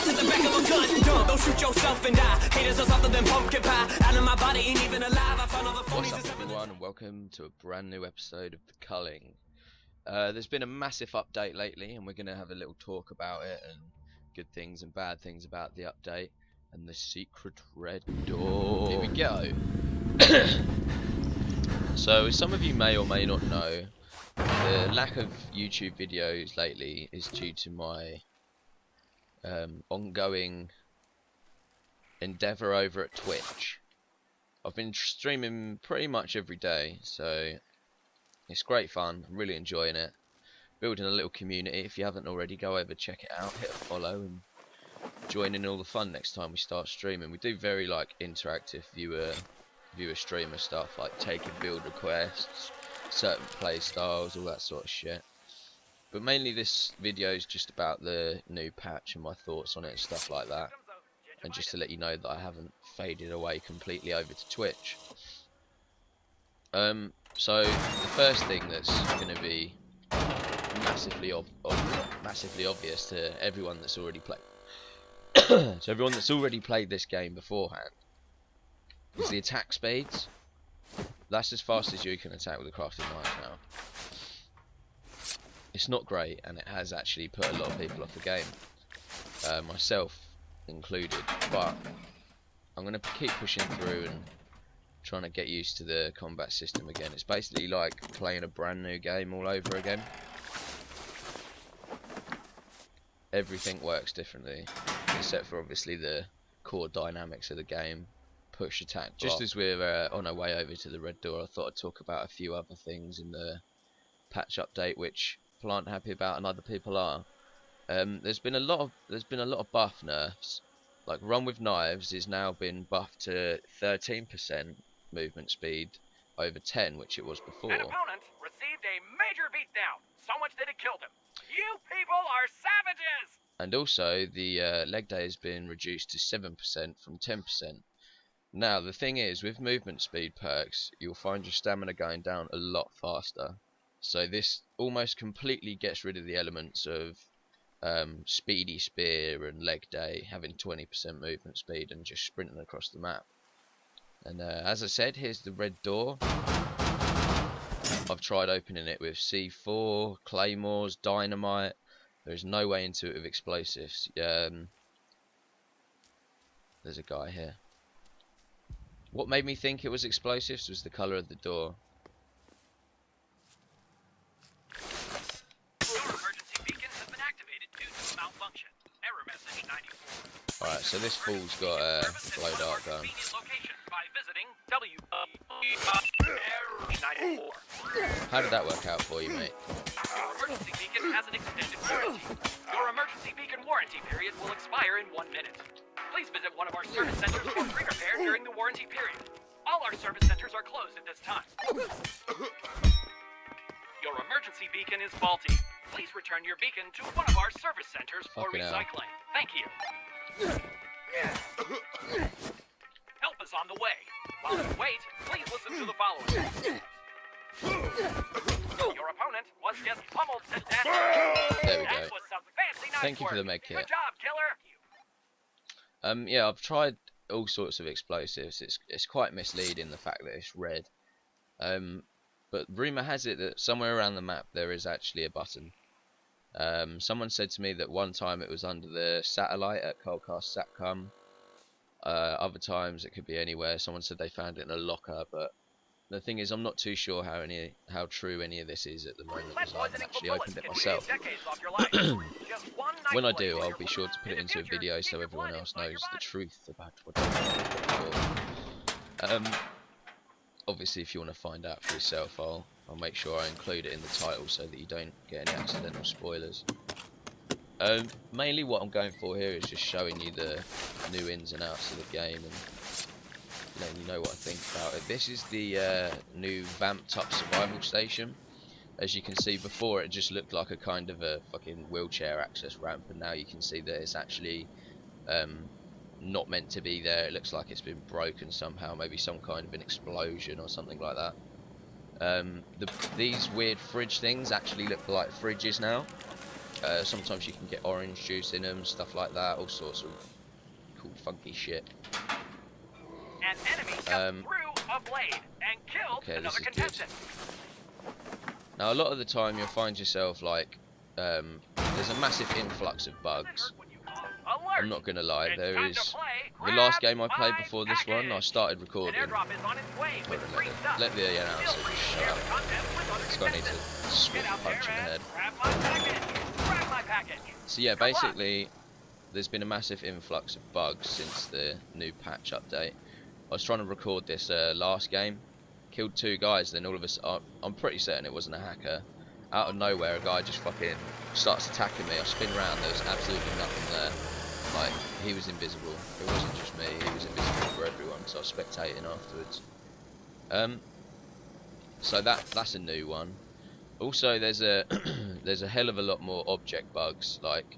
gas at the back of a gun. Dumb, don't shoot yourself and die. Haters are softer than pumpkin pie. Out of my body, ain't even alive. I found all the phonies. What's up, everyone, and welcome to a brand new episode of the Culling. There's been a massive update lately, and we're going to have a little talk about it and good things and bad things about the update and the secret red door. Here we go. So, as some of you may or may not know, the lack of YouTube videos lately is due to my ongoing endeavour over at Twitch. I've been streaming pretty much every day, so it's great fun. I'm really enjoying it. Building a little community. If you haven't already, go over, check it out, hit a follow, and join in all the fun next time we start streaming. We do very interactive viewer streamer stuff, like taking build requests, certain play styles, all that sort of shit. But mainly this video is just about the new patch and my thoughts on it and stuff like that. And just to let you know that I haven't faded away completely over to Twitch. So the first thing that's going to be massively obvious to everyone that's already played, so everyone that's already played this game beforehand, is the attack speeds. That's as fast as you can attack with a crafting knife now. It's not great, and it has actually put a lot of people off the game, myself included, but I'm going to keep pushing through and trying to get used to the combat system again. It's basically like playing a brand new game all over again. Everything works differently, except for obviously the core dynamics of the game. Push, attack, block. Just as we're on our way over to the red door, I thought I'd talk about a few other things in the patch update which people aren't happy about and other people are. There's been a lot of buff nerfs. Like run with knives is now been buffed to 13% movement speed over 10, which it was before. An opponent received a major beatdown, so much that it killed him. You people are savages! And also the leg day has been reduced to 7% from 10%. Now the thing is, with movement speed perks, you'll find your stamina going down a lot faster. So this almost completely gets rid of the elements of speedy spear and leg day having 20% movement speed and just sprinting across the map. And as I said, here's the red door. I've tried opening it with C4, claymores, dynamite. There's no way into it with explosives. There's a guy here. What made me think it was explosives was the colour of the door. Alright, so this fool's got a glow dart gun. How did that work out for you, mate? Your emergency beacon has an extended warranty. Your emergency beacon warranty period will expire in 1 minute. Please visit one of our service centers for free repair during the warranty period. All our service centers are closed at this time. Your emergency beacon is faulty. Please return your beacon to one of our service centers for recycling. Thank you. Help is on the way. While you wait, please listen to the following. Your opponent was just pummeled to death. There we go. That was some fancy knife Thank you for work. the med kit. Good job, killer. Yeah, I've tried all sorts of explosives. It's quite misleading, the fact that it's red. But rumour has it that somewhere around the map there is actually a button. Someone said to me that one time it was under the satellite at Coldcast Satcom. Other times it could be anywhere. Someone said they found it in a locker, but the thing is, I'm not too sure how true any of this is at the moment, because I haven't actually opened it myself. When I do, I'll be sure to put it into a video so everyone else knows the truth about what I'm doing. Obviously, if you want to find out for yourself, I'll make sure I include it in the title so that you don't get any accidental spoilers. Mainly what I'm going for here is just showing you the new ins and outs of the game and letting you know what I think about it. This is the new vamped up survival station. As you can see, before it just looked like a kind of a fucking wheelchair access ramp, and now you can see that it's actually not meant to be there. It looks like it's been broken somehow, maybe some kind of an explosion or something like that. These weird fridge things actually look like fridges now. Sometimes you can get orange juice in them, stuff like that, all sorts of cool funky shit. An enemy just threw a blade and killed Okay, another this is good. contestant. Now a lot of the time you'll find yourself like there's a massive influx of bugs. I'm not gonna lie, there is. The last game I played before this one, I started recording. Let the announcer just shut up. This guy needs a swift punch in the head. So yeah, basically, there's been a massive influx of bugs since the new patch update. I was trying to record this last game, killed 2 guys, then all of a sudden, I'm pretty certain it wasn't a hacker. Out of nowhere, a guy just fucking starts attacking me. I spin around, there was absolutely nothing there. Like, he was invisible. It wasn't just me, he was invisible for everyone, so I was spectating afterwards. So that's a new one. Also, there's a there's a hell of a lot more object bugs. Like,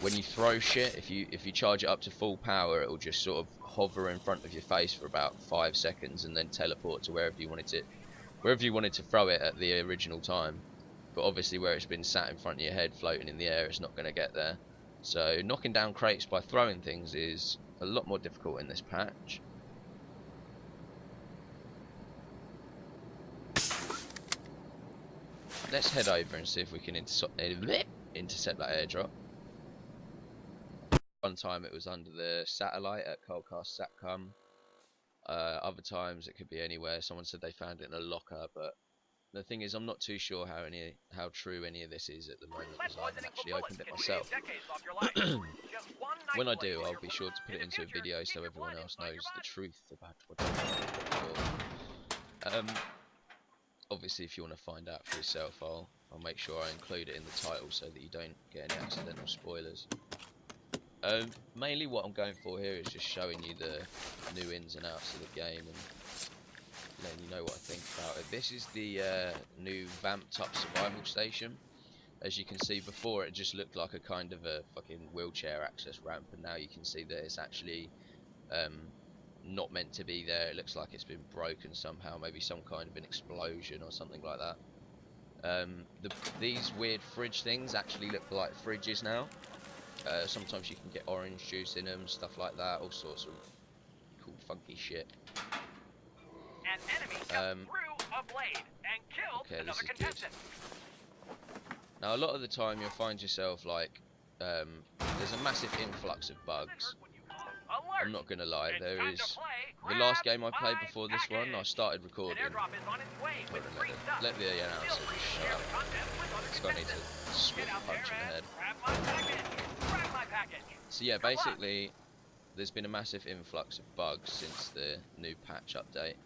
when you throw shit, if you charge it up to full power, it'll just sort of hover in front of your face for about 5 seconds and then teleport to wherever you wanted to throw it at the original time. But obviously, where it's been sat in front of your head, floating in the air, it's not going to get there. So knocking down crates by throwing things is a lot more difficult in this patch. Let's head over and see if we can intercept that airdrop. One time it was under the satellite at Colcast Satcom. Other times it could be anywhere. Someone said they found it in a locker, but the thing is, I'm not too sure how true any of this is at the moment, because I haven't actually opened it myself. When I do, I'll be sure to put it into a video so everyone else knows the truth about what I'm looking for. Obviously, if you want to find out for yourself, I'll make sure I include it in the title so that you don't get any accidental spoilers. Mainly what I'm going for here is just showing you the new ins and outs of the game and letting you know what I think about it. This is the new vamped up survival station. As you can see, before it just looked like a kind of a fucking wheelchair access ramp, and now you can see that it's actually not meant to be there. It looks like it's been broken somehow, maybe some kind of an explosion or something like that. These weird fridge things actually look like fridges now. Sometimes you can get orange juice in them, stuff like that, all sorts of cool funky shit. An enemy just threw a blade and killed another contestant. Now a lot of the time you'll find yourself like there's a massive influx of bugs. I'm not gonna lie, there is. The last game I played before this one, I started recording. Let the announcer just shut up. This guy needs a swift punch in the head. So yeah, basically, there's been a massive influx of bugs since the new patch update.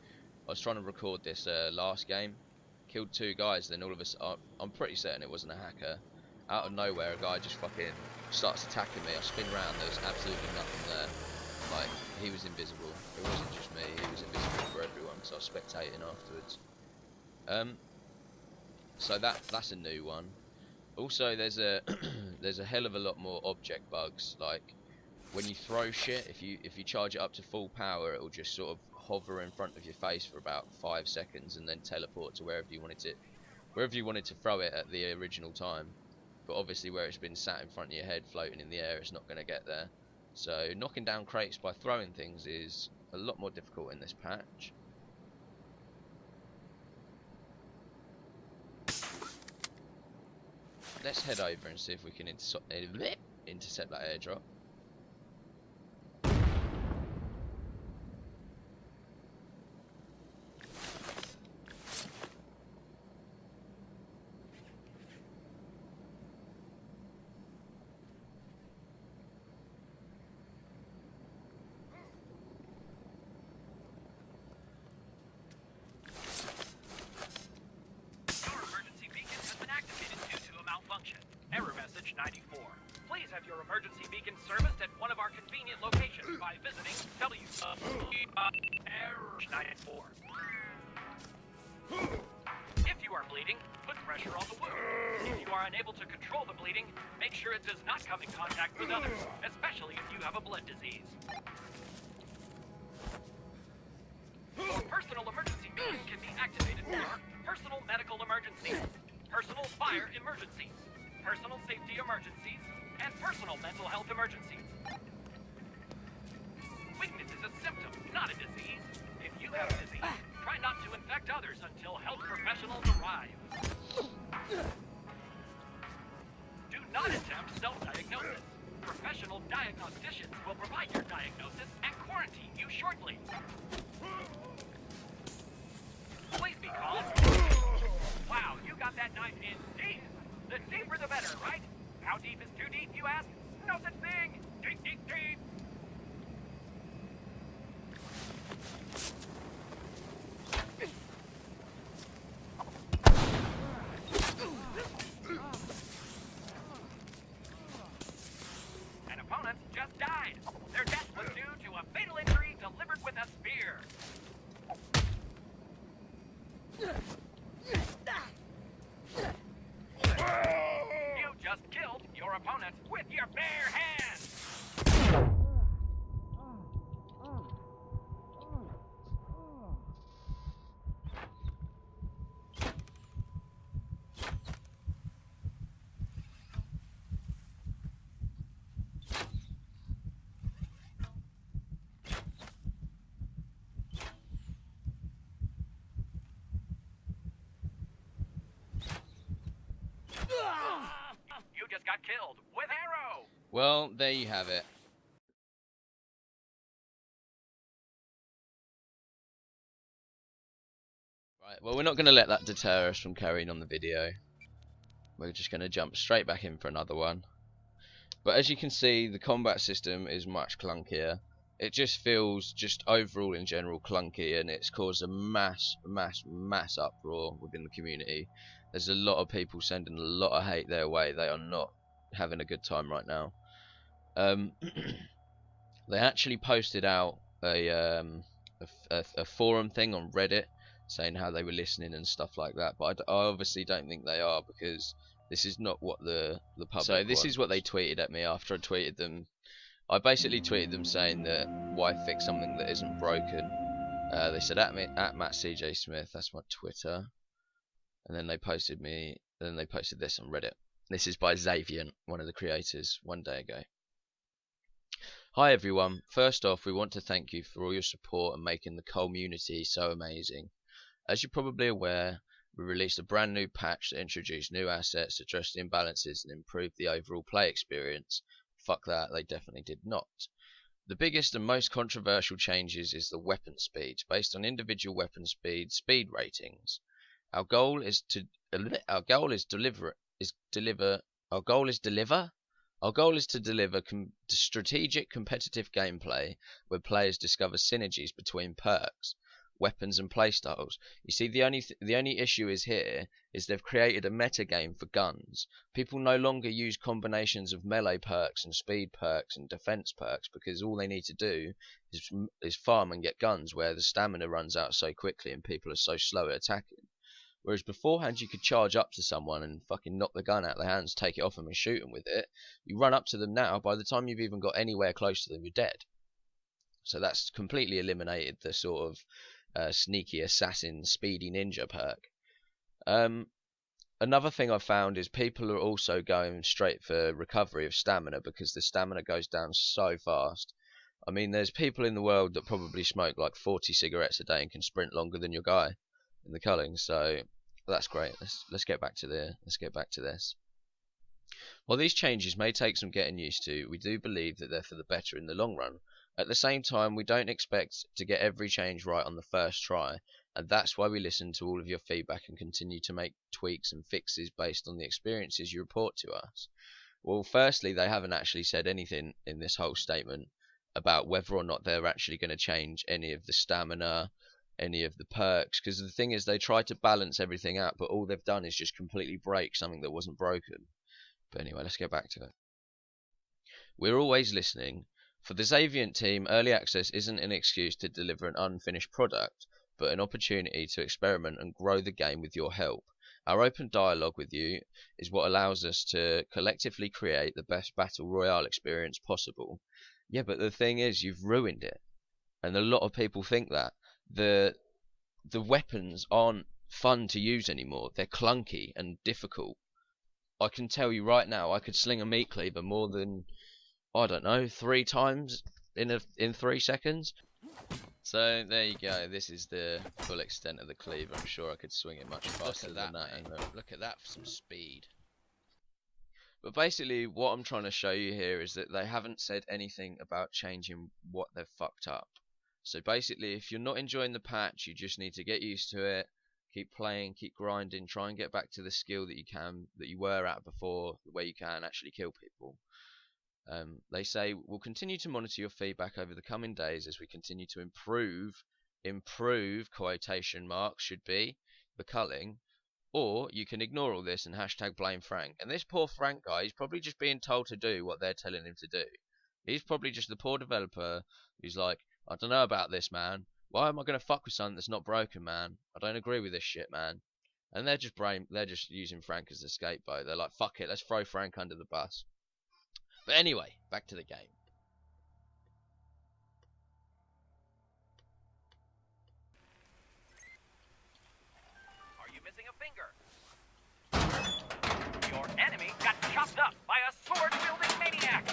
I was trying to record this last game, killed 2 guys, then all of a sudden, I'm pretty certain it wasn't a hacker. Out of nowhere, a guy just fucking starts attacking me. I spin around, there was absolutely nothing there. Like, he was invisible. It wasn't just me, he was invisible for everyone, so I was spectating afterwards. So that's a new one. Also, there's a there's a hell of a lot more object bugs. Like, when you throw shit, if you charge it up to full power, it'll just sort of hover in front of your face for about 5 seconds and then teleport to wherever you wanted to throw it at the original time. But obviously, where it's been sat in front of your head, floating in the air, it's not going to get there. So knocking down crates by throwing things is a lot more difficult in this patch. Let's head over and see if we can intercept that airdrop. Error message 94. Please have your emergency beacon serviced at one of our convenient locations by visiting error 94. If you are bleeding, put pressure on the wound. If you are unable to control the bleeding, make sure it does not come in contact with others, especially if you have a blood disease. Your personal emergency beacon can be activated for personal medical emergencies, personal fire emergencies, personal safety emergencies, and personal mental health emergencies. Weakness is a symptom, not a disease. If you have a disease, try not to infect others until health professionals arrive. Do not attempt self-diagnosis. Professional diagnosticians will provide your diagnosis and quarantine you shortly. Please be calm. Wow, you got that knife in deep. The deeper the better, right? How deep is too deep, you ask? No such thing. Deep, deep, deep. An opponent just died. Their death was due to a fatal injury delivered with a spear. You just killed your opponent with your bare hands. You just got killed with arrow. Well, there you have it. Right, well, we're not going to let that deter us from carrying on the video. We're just going to jump straight back in for another one. But as you can see, the combat system is much clunkier. It just feels, just overall in general, clunky, and it's caused a mass uproar within the community. There's a lot of people sending a lot of hate their way. They are not having a good time right now. They actually posted out a forum thing on Reddit saying how they were listening and stuff like that, but I obviously don't think they are, because this is not what the public So this is what they tweeted at me after I tweeted them. I basically tweeted them saying that why fix something that isn't broken. They said at Matt CJ Smith, that's my Twitter, and then they posted this on Reddit. This is by Xaviant, one of the creators, one day ago. Hi everyone, first off we want to thank you for all your support and making the community so amazing. As you're probably aware, we released a brand new patch that introduced new assets, addressed the imbalances and improved the overall play experience. Fuck that, they definitely did not. The biggest and most controversial changes is the weapon speed, based on individual weapon speed ratings. Our goal is to deliver strategic competitive gameplay where players discover synergies between perks, weapons and playstyles. You see, the only issue is here is they've created a meta game for guns. People no longer use combinations of melee perks and speed perks and defense perks, because all they need to do is farm and get guns where the stamina runs out so quickly and people are so slow at attacking. Whereas beforehand you could charge up to someone and fucking knock the gun out of their hands, take it off them and shoot them with it. You run up to them now, by the time you've even got anywhere close to them, you're dead. So that's completely eliminated the sort of sneaky assassin, speedy ninja perk. Another thing I found is people are also going straight for recovery of stamina, because the stamina goes down so fast. I mean, there's people in the world that probably smoke like 40 cigarettes a day and can sprint longer than your guy in the Culling, so that's great. Let's get back to this. While these changes may take some getting used to, we do believe that they're for the better in the long run. At the same time, we don't expect to get every change right on the first try, and that's why we listen to all of your feedback and continue to make tweaks and fixes based on the experiences you report to us. Well, firstly, they haven't actually said anything in this whole statement about whether or not they're actually going to change any of the stamina, any of the perks, because the thing is they try to balance everything out, but all they've done is just completely break something that wasn't broken. But anyway, let's get back to it. We're always listening. For the Xaviant team, early access isn't an excuse to deliver an unfinished product, but an opportunity to experiment and grow the game with your help. Our open dialogue with you is what allows us to collectively create the best battle royale experience possible. Yeah, but the thing is, you've ruined it, and a lot of people think that. The weapons aren't fun to use anymore. They're clunky and difficult. I can tell you right now, I could sling a meat cleaver more than, I don't know, 3 times in 3 seconds. So there you go. This is the full extent of the cleaver. I'm sure I could swing it much faster than that. And look at that for some speed. But basically, what I'm trying to show you here is that they haven't said anything about changing what they've fucked up. So basically, if you're not enjoying the patch, you just need to get used to it. Keep playing, keep grinding, try and get back to the skill that you were at before, where you can actually kill people. They say we'll continue to monitor your feedback over the coming days as we continue to improve quotation marks should be the culling, or you can ignore all this and hashtag blame Frank. And this poor Frank guy, he's probably just being told to do what they're telling him to do. He's probably just the poor developer who's like, I don't know about this, man. Why am I going to fuck with something that's not broken, man? I don't agree with this shit, man. And they're just using Frank as a scapegoat. They're like, fuck it, let's throw Frank under the bus. But anyway, back to the game. Are you missing a finger? Your enemy got chopped up by a sword-wielding maniac!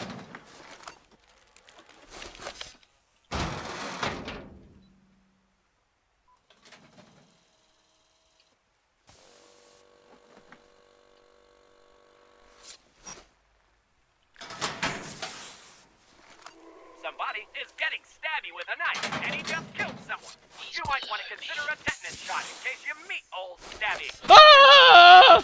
Somebody is getting stabby with a knife, and he just killed someone. You might want to consider a tetanus shot in case you meet old Stabby. Ah!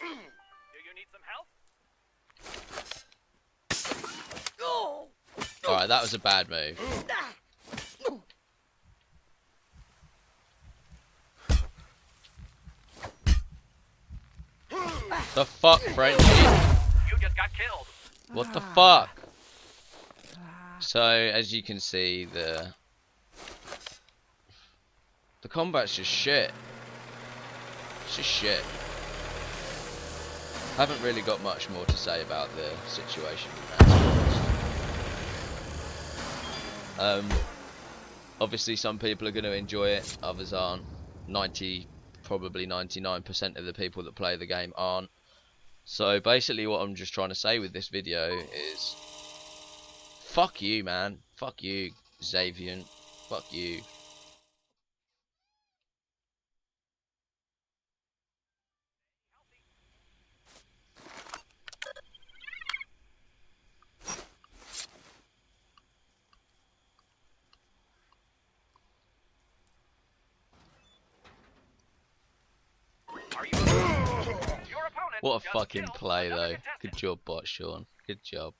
Do you need some help? Alright, that was a bad move. The fuck, Frenchie? You just got killed. What the fuck? So, as you can see, the combat's just shit. It's just shit. Haven't really got much more to say about the situation. Obviously some people are going to enjoy it, others aren't. Probably 99% of the people that play the game aren't. So basically what I'm just trying to say with this video is, fuck you, man. Fuck you, Xavier. Fuck you. Your opponent What a just fucking killed play another though. contestant. Good job, bot Sean. Good job.